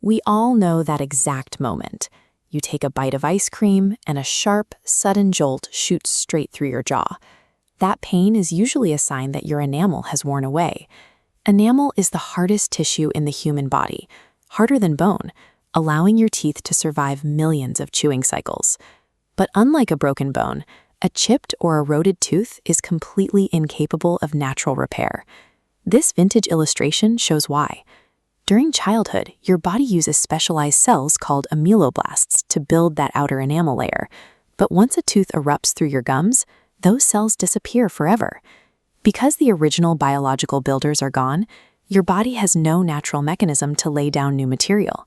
We all know that exact moment. You take a bite of ice cream, and a sharp, sudden jolt shoots straight through your jaw. That pain is usually a sign that your enamel has worn away. Enamel is the hardest tissue in the human body, harder than bone, allowing your teeth to survive millions of chewing cycles. But unlike a broken bone, a chipped or eroded tooth is completely incapable of natural repair. This vintage illustration shows why. During childhood, your body uses specialized cells called ameloblasts to build that outer enamel layer. But once a tooth erupts through your gums, those cells disappear forever. Because the original biological builders are gone, your body has no natural mechanism to lay down new material.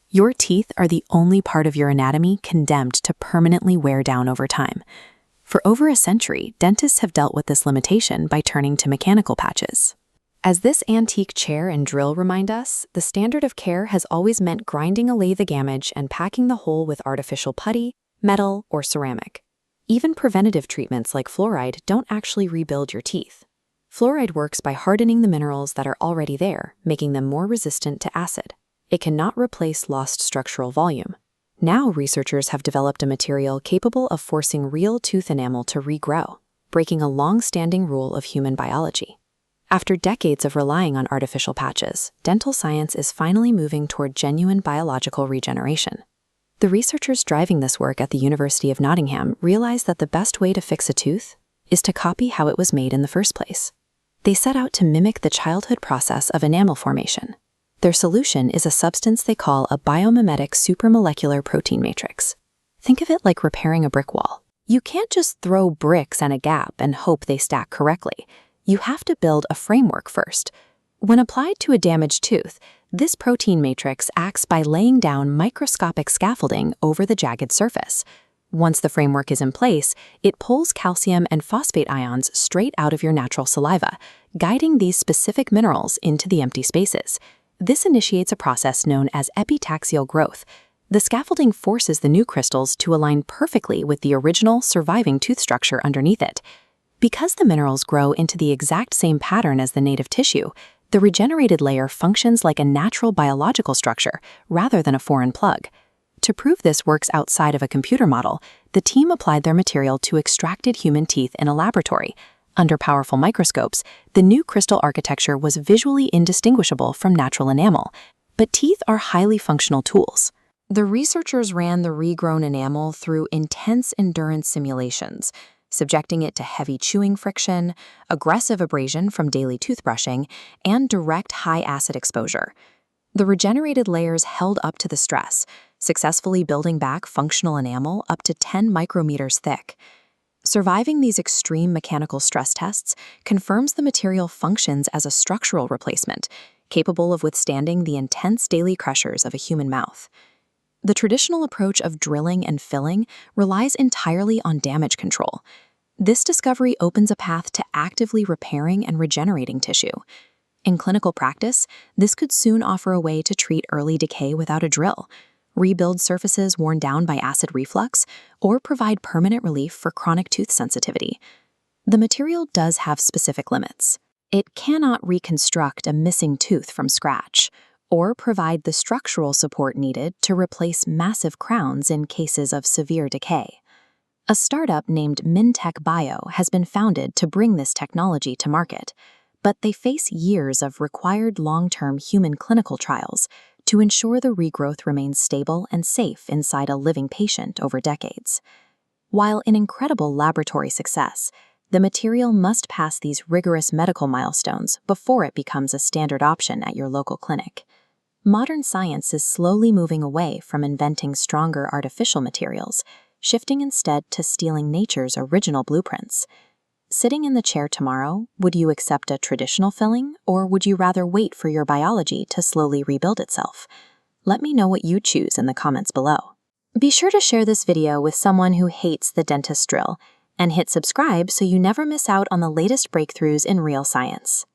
Your teeth are the only part of your anatomy condemned to permanently wear down over time. For over a century, dentists have dealt with this limitation by turning to mechanical patches. As this antique chair and drill remind us, the standard of care has always meant grinding away the damage and packing the hole with artificial putty, metal, or ceramic. Even preventative treatments like fluoride don't actually rebuild your teeth. Fluoride works by hardening the minerals that are already there, making them more resistant to acid. It cannot replace lost structural volume. Now researchers have developed a material capable of forcing real tooth enamel to regrow, breaking a long-standing rule of human biology. After decades of relying on artificial patches, dental science is finally moving toward genuine biological regeneration. The researchers driving this work at the University of Nottingham realized that the best way to fix a tooth is to copy how it was made in the first place. They set out to mimic the childhood process of enamel formation. Their solution is a substance they call a biomimetic supramolecular protein matrix. Think of it like repairing a brick wall. You can't just throw bricks and a gap and hope they stack correctly. You have to build a framework first. When applied to a damaged tooth, this protein matrix acts by laying down microscopic scaffolding over the jagged surface. Once the framework is in place, it pulls calcium and phosphate ions straight out of your natural saliva, guiding these specific minerals into the empty spaces. This initiates a process known as epitaxial growth. The scaffolding forces the new crystals to align perfectly with the original surviving tooth structure underneath it. Because the minerals grow into the exact same pattern as the native tissue, the regenerated layer functions like a natural biological structure rather than a foreign plug. To prove this works outside of a computer model, the team applied their material to extracted human teeth in a laboratory. Under powerful microscopes, the new crystal architecture was visually indistinguishable from natural enamel, but teeth are highly functional tools. The researchers ran the regrown enamel through intense endurance simulations, subjecting it to heavy chewing friction, aggressive abrasion from daily toothbrushing, and direct high-acid exposure. The regenerated layers held up to the stress, successfully building back functional enamel up to 10 micrometers thick. Surviving these extreme mechanical stress tests confirms the material functions as a structural replacement, capable of withstanding the intense daily pressures of a human mouth. The traditional approach of drilling and filling relies entirely on damage control. This discovery opens a path to actively repairing and regenerating tissue. In clinical practice, this could soon offer a way to treat early decay without a drill, rebuild surfaces worn down by acid reflux, or provide permanent relief for chronic tooth sensitivity. The material does have specific limits. It cannot reconstruct a missing tooth from scratch, or provide the structural support needed to replace massive crowns in cases of severe decay. A startup named Mintech Bio has been founded to bring this technology to market, but they face years of required long-term human clinical trials to ensure the regrowth remains stable and safe inside a living patient over decades. While an incredible laboratory success, the material must pass these rigorous medical milestones before it becomes a standard option at your local clinic. Modern science is slowly moving away from inventing stronger artificial materials, shifting instead to stealing nature's original blueprints. Sitting in the chair tomorrow, would you accept a traditional filling, or would you rather wait for your biology to slowly rebuild itself? Let me know what you choose in the comments below. Be sure to share this video with someone who hates the dentist drill, and hit subscribe so you never miss out on the latest breakthroughs in real science.